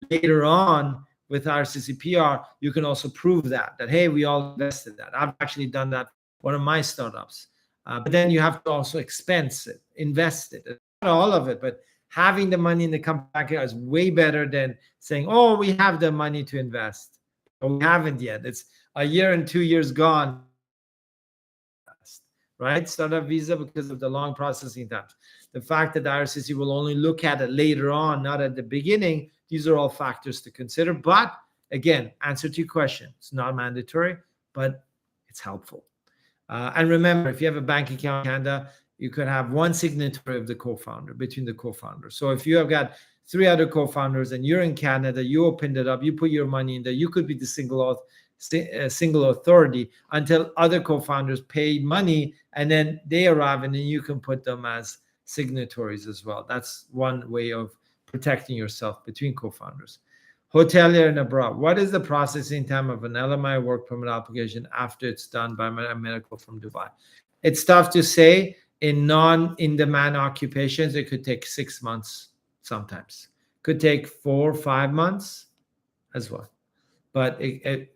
[SPEAKER 1] Later on with IRCC PR, you can also prove that hey, we all invested that. I've actually done that for one of my startups. But then you have to also expense it, invest it, not all of it, but having the money in the company is way better than saying, oh, we have the money to invest, but we haven't yet. It's a year and 2 years gone, right? Startup visa, because of the long processing times. The fact that the IRCC will only look at it later on, not at the beginning, these are all factors to consider. But again, answer to your question, it's not mandatory, but it's helpful. And remember, if you have a bank account in Canada, you could have one signatory of the co-founder, between the co-founders. So if you have got 3 other co-founders and you're in Canada, you opened it up, you put your money in there, you could be the single authority until other co-founders pay money, and then they arrive, and then you can put them as signatories as well. That's one way of protecting yourself between co-founders. Hotelier and abroad. What is the processing time of an LMIA work permit application after it's done by a medical from Dubai? It's tough to say. In non-in-demand occupations, it could take 6 months sometimes. Could take 4 or 5 months as well. But the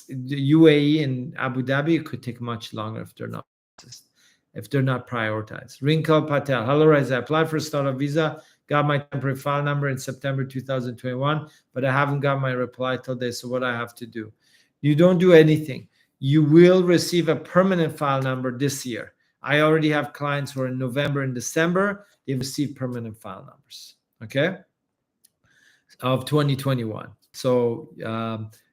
[SPEAKER 1] UAE and Abu Dhabi, it could take much longer if they're not prioritized. Rinkal Patel. Hello, Reza. I applied for a startup visa. Got my temporary file number in September 2021, but I haven't got my reply till this. So what I have to do? You don't do anything. You will receive a permanent file number this year. I already have clients who are in November and December. They've received permanent file numbers, okay, of 2021. So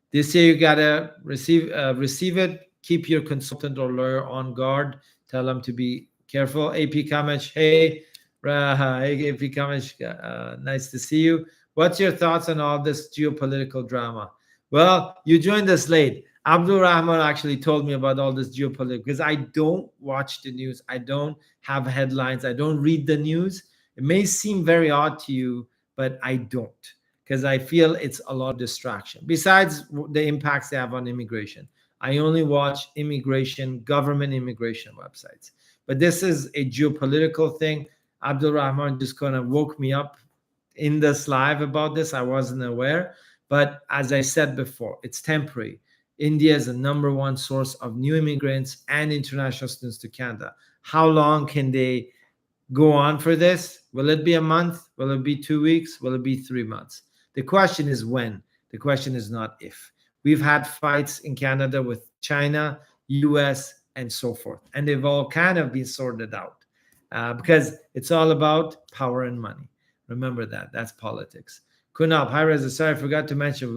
[SPEAKER 1] this year you gotta receive it. Keep your consultant or lawyer on guard. Tell them to be careful. AP Kamech, hey. Hey, AP Kamech, nice to see you. What's your thoughts on all this geopolitical drama? Well, you joined us late. Abdul Rahman actually told me about all this geopolitics, because I don't watch the news. I don't have headlines. I don't read the news. It may seem very odd to you, but I don't, because I feel it's a lot of distraction. Besides the impacts they have on immigration, I only watch government immigration websites. But this is a geopolitical thing. Abdul Rahman just kind of woke me up in this live about this. I wasn't aware. But as I said before, it's temporary. India is the #1 source of new immigrants and international students to Canada. How long can they go on for this? Will it be a month? Will it be 2 weeks? Will it be 3 months? The question is when. The question is not if. We've had fights in Canada with China, US, and so forth. And they've all kind of been sorted out because it's all about power and money. Remember that. That's politics. Kunal, hi Reza. Sorry, I forgot to mention.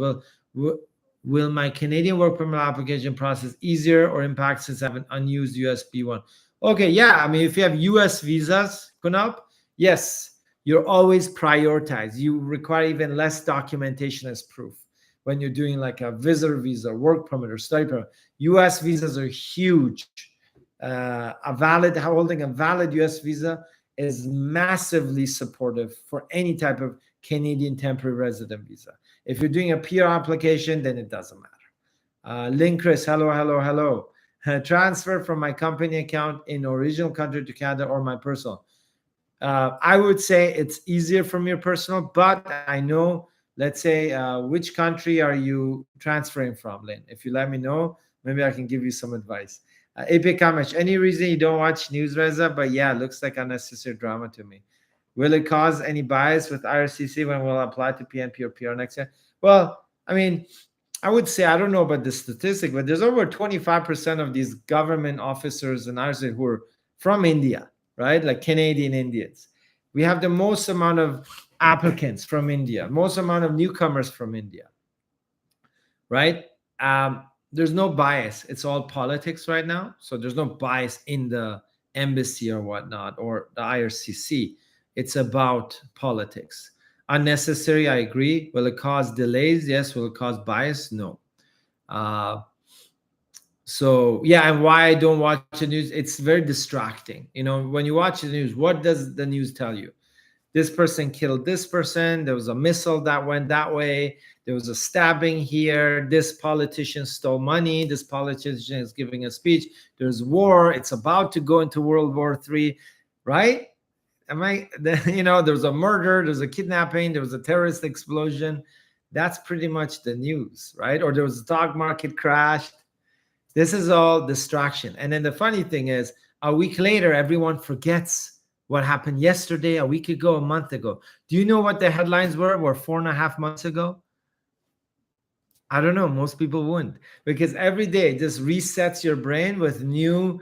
[SPEAKER 1] Will my Canadian work permit application process easier or impact since I have an unused USB one? Okay, yeah. I mean, if you have US visas, Kunal, yes, you're always prioritized. You require even less documentation as proof when you're doing like a visitor visa, work permit, or study permit. US visas are huge. Holding a valid US visa is massively supportive for any type of Canadian temporary resident visa. If you're doing a PR application, then it doesn't matter. Link Chris, hello. Transfer from my company account in original country to Canada or my personal. I would say it's easier from your personal, but I know, let's say, which country are you transferring from, Lynn? If you let me know, maybe I can give you some advice. AP Kamech, any reason you don't watch news, Reza? But yeah, it looks like unnecessary drama to me. Will it cause any bias with IRCC when we'll apply to PNP or PR next year? Well, I mean, I would say, I don't know about the statistic, but there's over 25% of these government officers in IRCC who are from India, right? Like Canadian Indians. We have the most amount of applicants from India, most amount of newcomers from India, right? There's no bias. It's all politics right now. So there's no bias in the embassy or whatnot, or the IRCC. It's about politics. Unnecessary, I agree. Will it cause delays? Yes. Will it cause bias? No. So yeah, and why I don't watch the news, it's very distracting. You know, when you watch the news, what does the news tell you? this person killed this person, there was a missile that went that way, there was a stabbing here, this politician stole money, this politician is giving a speech, there's war, it's about to go into World War III, right? There's a murder, there's a kidnapping, there was a terrorist explosion. That's pretty much the news, right? Or there was a stock market crash. This is all distraction. And then the funny thing is, a week later, everyone forgets what happened yesterday, a week ago, a month ago. Do you know what the headlines were 4.5 months ago? I don't know. Most people wouldn't, because every day it just resets your brain with new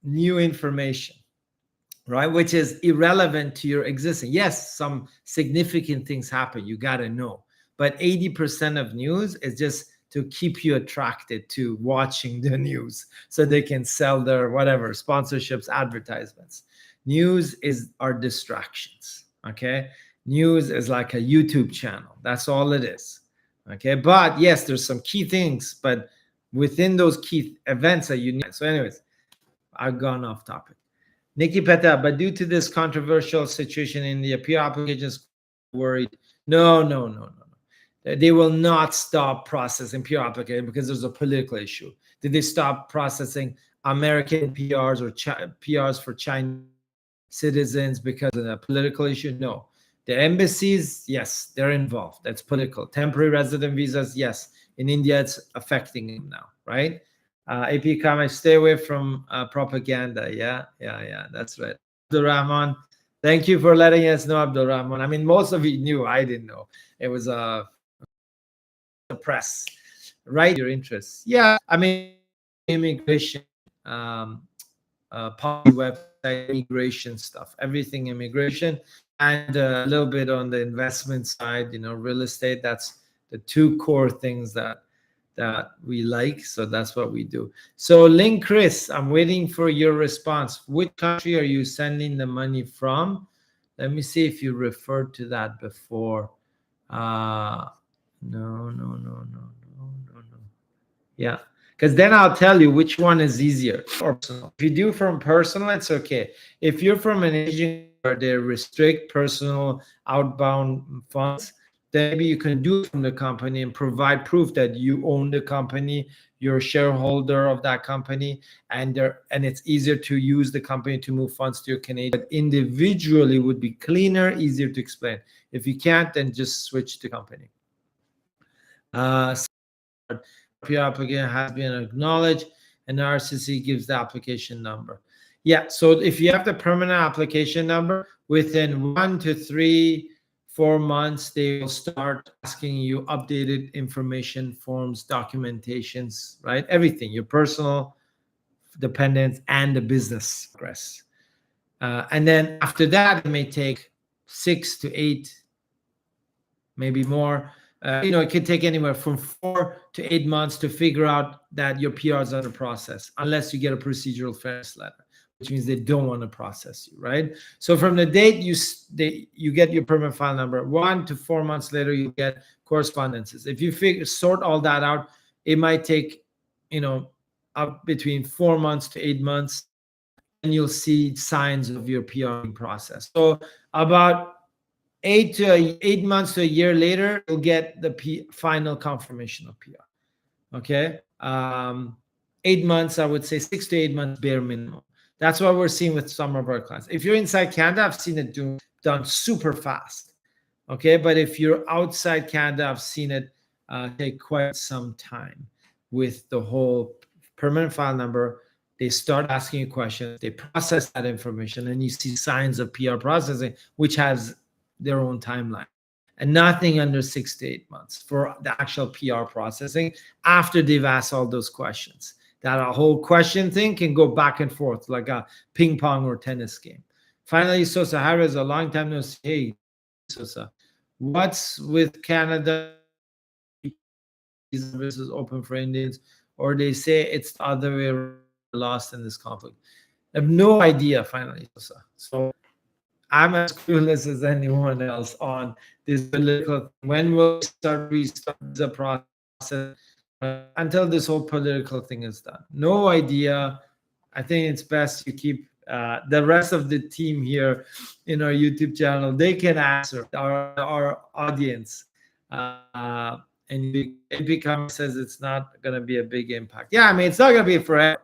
[SPEAKER 1] information, right? Which is irrelevant to your existence. Yes, some significant things happen. You got to know. But 80% of news is just to keep you attracted to watching the news so they can sell their whatever, sponsorships, advertisements. News are distractions, okay? News is like a YouTube channel. That's all it is, okay? But yes, there's some key things, but within those key events that you need. So anyways, I've gone off topic. Nikki Petta, but due to this controversial situation in the appeal applications, worried. No. They will not stop processing PR applications because there's a political issue. Did they stop processing American PRs or PRs for Chinese citizens because of a political issue? No. The embassies, yes, they're involved. That's political. Temporary resident visas, yes. In India, it's affecting them now, right? AP comments, stay away from propaganda. Yeah, that's right. Abdul Rahman, thank you for letting us know, Abdul Rahman. I mean, most of you knew. I didn't know. It was the press, right? Your interests. Yeah, I mean, immigration, policy website, immigration stuff, everything immigration, and a little bit on the investment side, real estate. That's the two core things that we like. So that's what we do. So Link Chris, I'm waiting for your response. Which country are you sending the money from? Let me see if you referred to that before. No. Yeah, because then I'll tell you which one is easier. Or personal. If you do from personal, it's okay. If you're from an agent where they restrict personal outbound funds, then maybe you can do it from the company and provide proof that you own the company, you're a shareholder of that company, and it's easier to use the company to move funds to your Canadian. But individually would be cleaner, easier to explain. If you can't, then just switch to company. PR application has been acknowledged, and the RCC gives the application number. Yeah, so if you have the permanent application number, within 1 to 3, 4 months, they will start asking you updated information, forms, documentations, right? Everything, your personal dependents and the business progress. And then after that, it may take 6 to 8, maybe more. It could take anywhere from 4 to 8 months to figure out that your PR is under process, unless you get a procedural fairness letter, which means they don't want to process you, right? So from the date you get your permit file number, 1 to 4 months later, you get correspondences. If you sort all that out, it might take, up between 4 months to 8 months, and you'll see signs of your PR process. So about 8 months to a year later, you'll get the final confirmation of PR. Okay, 8 months, I would say 6 to 8 months bare minimum. That's what we're seeing with some of our clients. If you're inside Canada, I've seen it done super fast. Okay, but if you're outside Canada, I've seen it take quite some time with the whole permanent file number. They start asking you questions, they process that information, and you see signs of PR processing, which has their own timeline, and nothing under 6 to 8 months for the actual PR processing after they've asked all those questions. That a whole question thing can go back and forth like a ping pong or tennis game. Finally, Sosa Harris, a long time no see. Hey, Sosa, what's with Canada? Services open for Indians, or they say it's the other way around, lost in this conflict. I have no idea, finally, Sosa. So I'm as clueless as anyone else on this political. When will we restart the process until this whole political thing is done? No idea. I think it's best you keep The rest of the team here in our YouTube channel, they can answer our audience. And it becomes says it's not going to be a big impact. Yeah, I mean, it's not going to be forever.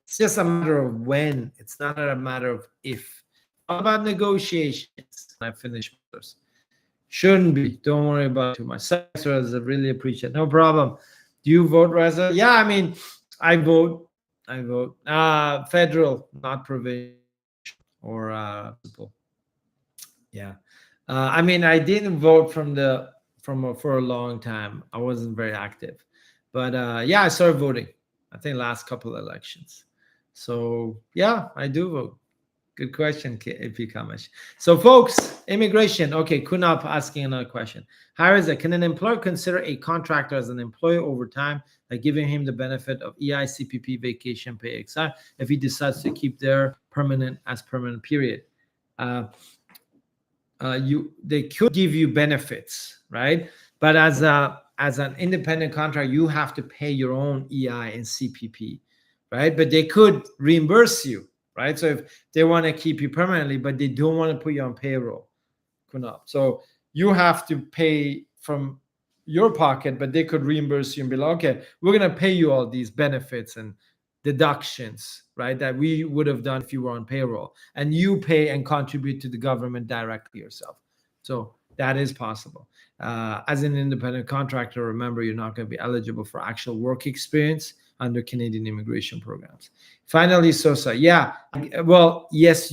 [SPEAKER 1] It's just a matter of when. It's not a matter of if. All about negotiations. I finish first. Shouldn't be. Don't worry about it too much. Thanks, Reza. Really appreciate it. No problem. Do you vote, Reza? Yeah, I mean, I vote. I vote. Federal, not provincial or municipal. Yeah. I mean, I didn't vote for a long time. I wasn't very active, but yeah, I started voting. I think last couple of elections. So yeah, I do vote. Good question, AP Kamish. So folks, immigration. Okay, Kunap asking another question. How is it? Can an employer consider a contractor as an employee over time, like giving him the benefit of EI, CPP, vacation pay, etc., if he decides to keep their permanent period? They could give you benefits, right? But as an independent contractor, you have to pay your own EI and CPP, right? But they could reimburse you, right? So if they want to keep you permanently, but they don't want to put you on payroll, so you have to pay from your pocket, but they could reimburse you and be like, okay, we're going to pay you all these benefits and deductions, right, that we would have done if you were on payroll, and you pay and contribute to the government directly yourself. So that is possible. As an independent contractor, remember, you're not going to be eligible for actual work experience under Canadian immigration programs. Finally, Sosa, yeah, well, yes,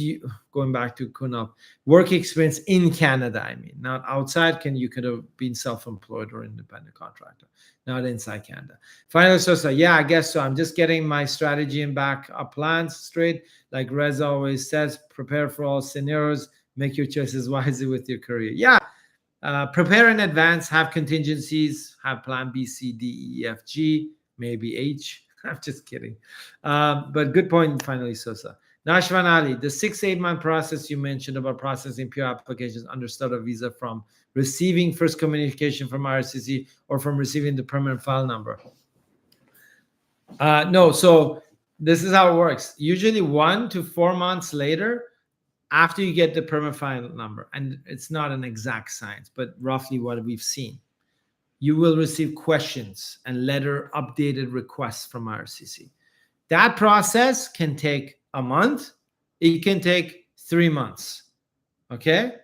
[SPEAKER 1] going back to Kunal, work experience in Canada, I mean, not outside. You could have been self-employed or independent contractor, not inside Canada. Finally, Sosa, yeah, I guess so. I'm just getting my strategy and backup plans straight. Like Reza always says, prepare for all scenarios, make your choices wisely with your career. Yeah, prepare in advance, have contingencies, have plan B, C, D, E, F, G, maybe H. I'm just kidding. But good point, finally, Sosa. Nashwan Ali, the 6 to 8 month process you mentioned about processing PR applications under study visa from receiving first communication from IRCC or from receiving the permanent file number. No, so this is how it works. Usually 1 to 4 months later, after you get the permanent file number, and it's not an exact science, but roughly what we've seen, you will receive questions and letter updated requests from IRCC. That process can take a month. It can take 3 months. Okay.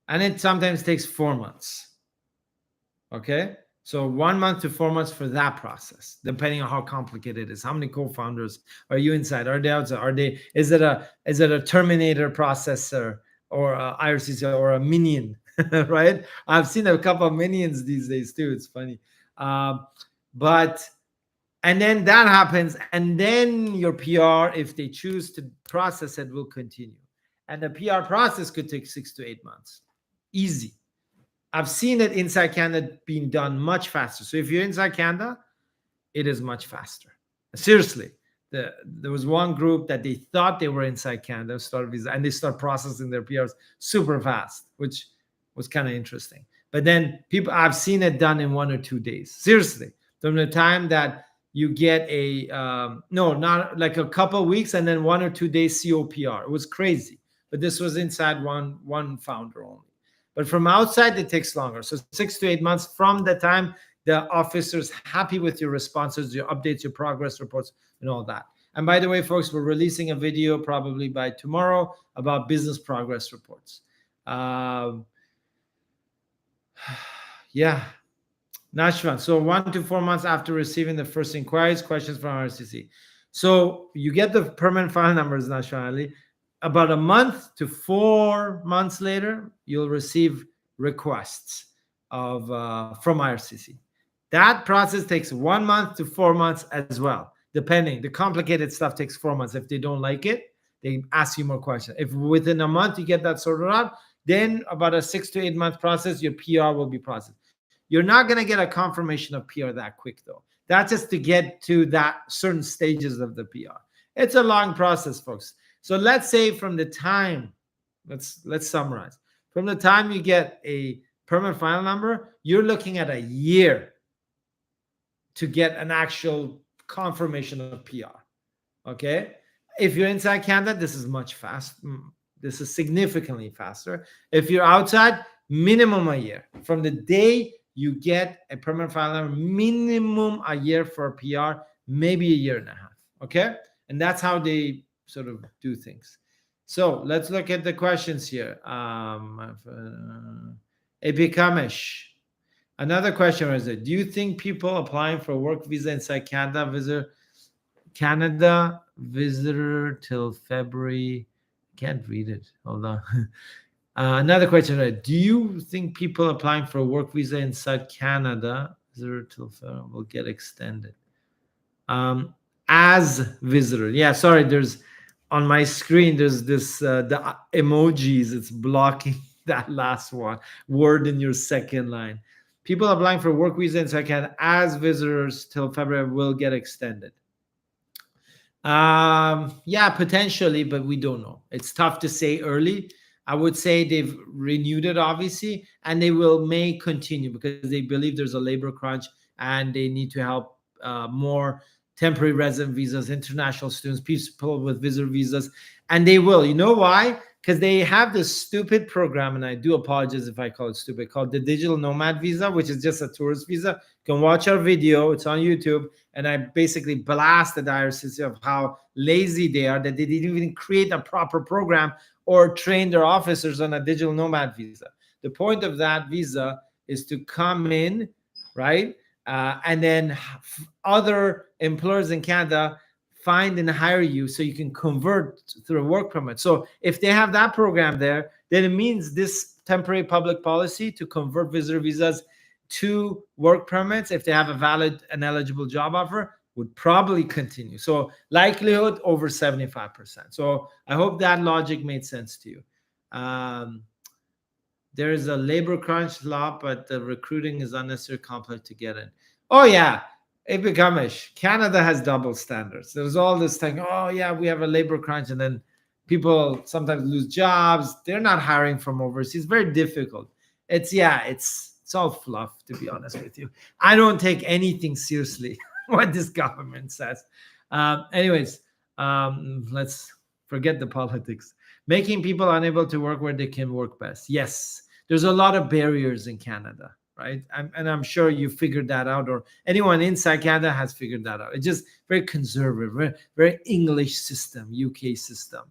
[SPEAKER 1] And it sometimes takes 4 months. Okay. So 1 month to 4 months for that process, depending on how complicated it is. How many co-founders are you inside? Are they outside? Is it a Terminator processor or a IRCC or a minion? Right? I've seen a couple of minions these days too. It's funny. And then that happens, and then your PR, if they choose to process it, will continue. And the PR process could take 6 to 8 months. Easy. I've seen it inside Canada being done much faster. So if you're inside Canada, it is much faster. Seriously. There was one group that they thought they were inside Canada, and they start processing their PRs super fast, which was kind of interesting. But then I've seen it done in 1 or 2 days. Seriously. From the time that you get not like a couple of weeks and then 1 or 2 days COPR. It was crazy. But this was inside one founder only. But from outside, it takes longer. So 6 to 8 months from the time the officer's happy with your responses, your updates, your progress reports, and all that. And by the way, folks, we're releasing a video probably by tomorrow about business progress reports. Yeah. Nashwan. So 1 to 4 months after receiving the first inquiries, questions from RCC. So you get the permanent file numbers, Nashwan Ali. About a month to 4 months later, you'll receive requests from IRCC. That process takes 1 month to 4 months as well, depending. The complicated stuff takes 4 months. If they don't like it, they ask you more questions. If within a month you get that sorted out, then about a 6 to 8 month process, your PR will be processed. You're not going to get a confirmation of PR that quick, though. That's just to get to that certain stages of the PR. It's a long process, folks. So let's say from the time, let's summarize. From the time you get a permanent file number, you're looking at a year to get an actual confirmation of PR. Okay? If you're inside Canada, this is much faster. This is significantly faster. If you're outside, minimum a year. From the day you get a permanent filer, minimum a year for a PR, maybe a year and a half. Okay? And that's how they sort of do things. So let's look at the questions here. Epikamish. Another question is, do you think people applying for a work visa inside Canada visitor till February? Can't read it. Hold on. Another question: do you think people applying for a work visa inside Canada visitor till February will get extended? As visitor, yeah. Sorry, there's on my screen. There's this the emojis. It's blocking that last word in your second line. People applying for work visa inside Canada as visitors till February will get extended. Yeah, potentially, but we don't know. It's tough to say early. I would say they've renewed it, obviously, and they may continue because they believe there's a labor crunch and they need to help more temporary resident visas, international students, people with visitor visas, and they will. You know why? Because they have this stupid program, and I do apologize if I call it stupid, called the Digital Nomad Visa, which is just a tourist visa. You can watch our video. It's on YouTube. And I basically blast the diocese of how lazy they are, that they didn't even create a proper program or train their officers on a digital nomad visa. The point of that visa is to come in, right? And then other employers in Canada find and hire you so you can convert through a work permit. So if they have that program there, then it means this temporary public policy to convert visitor visas to work permits, if they have a valid and eligible job offer, would probably continue. So likelihood over 75%. So I hope that logic made sense to you. There is a labor crunch law, but the recruiting is unnecessary complex to get in. Oh yeah, Epikamish, Canada has double standards. There's all this thing, oh yeah, we have a labor crunch, and then people sometimes lose jobs. They're not hiring from overseas. It's very difficult. It's all fluff, to be honest with you. I don't take anything seriously what this government says. Anyways, let's forget the politics. Making people unable to work where they can work best. Yes, there's a lot of barriers in Canada, right? And I'm sure you figured that out, or anyone inside Canada has figured that out. It's just very conservative, very, very English system, UK system,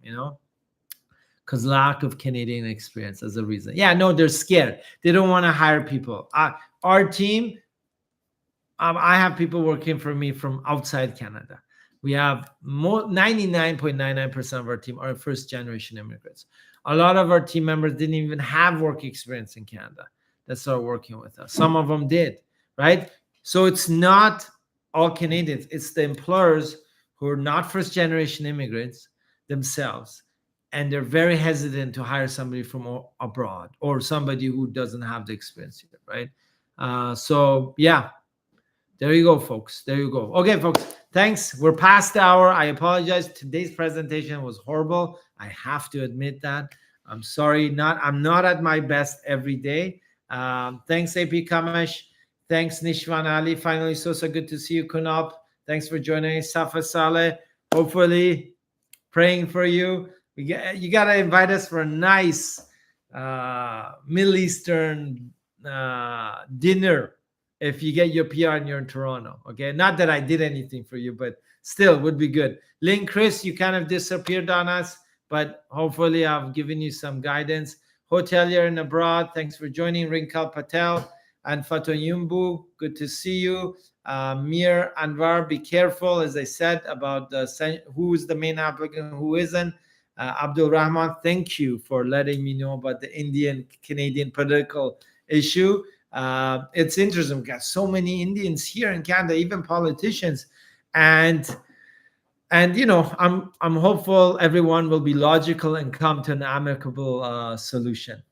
[SPEAKER 1] because lack of Canadian experience as a reason. Yeah, no, they're scared. They don't want to hire people. Our team, I have people working for me from outside Canada. We have 99.99% of our team are first generation immigrants. A lot of our team members didn't even have work experience in Canada that started working with us. Some of them did, right? So it's not all Canadians. It's the employers who are not first generation immigrants themselves. And they're very hesitant to hire somebody from abroad or somebody who doesn't have the experience here, right? So yeah, there you go, folks. There you go. Okay, folks, thanks. We're past the hour. I apologize. Today's presentation was horrible. I have to admit that. I'm sorry. I'm not at my best every day. Thanks, AP Kamash. Thanks, Nishwan Ali. Finally, so good to see you, Kunal. Thanks for joining us, Safa Saleh. Hopefully, praying for you. You got to invite us for a nice Middle Eastern dinner if you get your PR and you're in Toronto. Okay, not that I did anything for you, but still would be good. Lynn, Chris, you kind of disappeared on us, but hopefully I've given you some guidance. Hotelier and abroad, thanks for joining. Rinkal Patel and Fatonyumbu, good to see you. Mir Anwar, be careful, as I said, about who is the main applicant, who isn't. Abdul Rahman, thank you for letting me know about the Indian-Canadian political issue. It's interesting. We've got so many Indians here in Canada, even politicians, and I'm hopeful everyone will be logical and come to an amicable solution.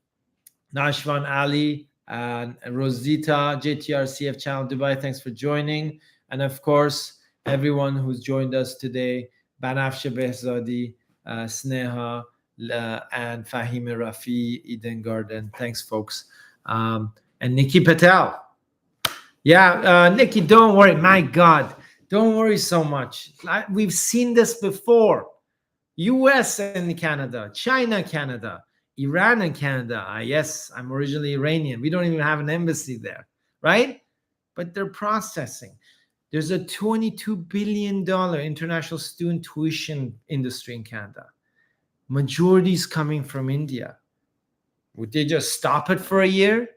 [SPEAKER 1] Nashwan Ali and Rosita, JTR CF Channel Dubai, thanks for joining, and of course everyone who's joined us today, Banafsha Behzadi, Sneha, and Fahime Rafi, Eden Garden. Thanks, folks. And Nikki Patel. Yeah, Nikki, don't worry. My God, don't worry so much. We've seen this before. US and Canada, China, Canada, Iran and Canada. Yes, I'm originally Iranian. We don't even have an embassy there, right? But they're processing. There's a $22 billion international student tuition industry in Canada. Majority is coming from India. Would they just stop it for a year?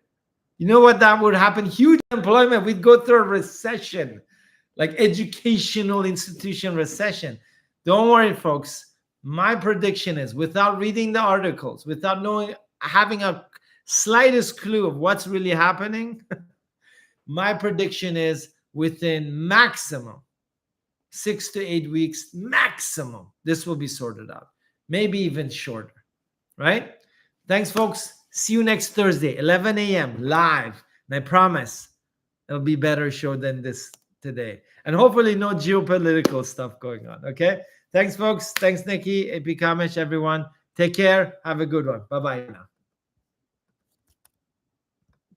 [SPEAKER 1] You know what that would happen? Huge employment. We'd go through a recession, like educational institution recession. Don't worry, folks. My prediction is, without reading the articles, without knowing, having a slightest clue of what's really happening, my prediction is within maximum 6 to 8 weeks, maximum, this will be sorted out. Maybe even shorter, right? Thanks, folks. See you next Thursday, 11 a.m. live. And I promise it'll be better show than this today. And hopefully no geopolitical stuff going on, okay? Thanks, folks. Thanks, Nikki, AP Kamesh, everyone. Take care. Have a good one. Bye-bye now.